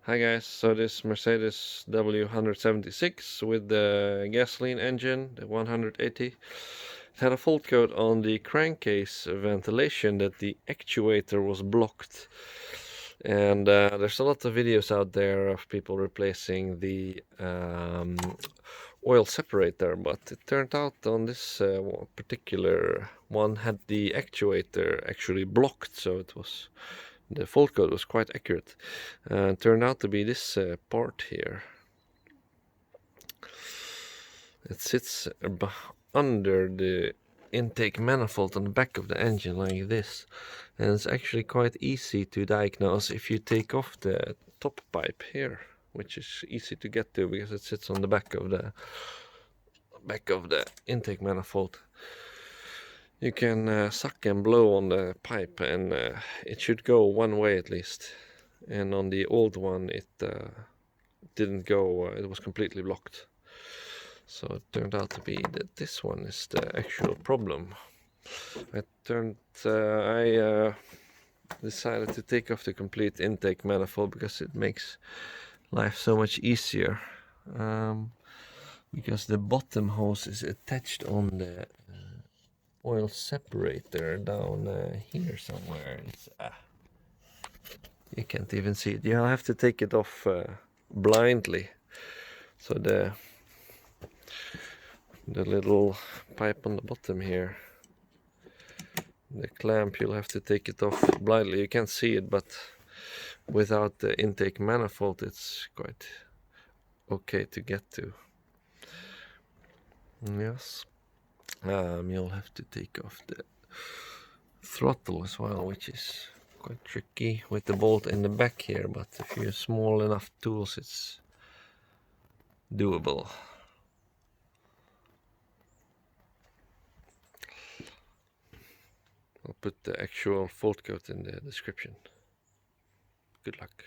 Hi guys, so this Mercedes W176 with the gasoline engine, the 180, it had a fault code on the crankcase ventilation that the actuator was blocked. And there's a lot of videos out there of people replacing the oil separator, but it turned out on this particular one had the actuator actually blocked, so the fault code was quite accurate. Turned out to be this part here. It sits under the intake manifold on the back of the engine like this, and it's actually quite easy to diagnose if you take off the top pipe here, which is easy to get to because it sits on the back of the intake manifold. You can suck and blow on the pipe, and it should go one way at least. And on the old one, it didn't go. It was completely blocked. So it turned out to be that this one is the actual problem. I decided to take off the complete intake manifold because it makes life so much easier. Because the bottom hose is attached on the oil separator down here somewhere. You can't even see it. You'll have to take it off blindly. So the little pipe on the bottom here, the clamp, you'll have to take it off blindly. You can't see it, but without the intake manifold it's quite okay to get to. Yes. You'll have to take off the throttle as well, which is quite tricky with the bolt in the back here, but if you have small enough tools it's doable. I'll put the actual fault code in the description. Good luck.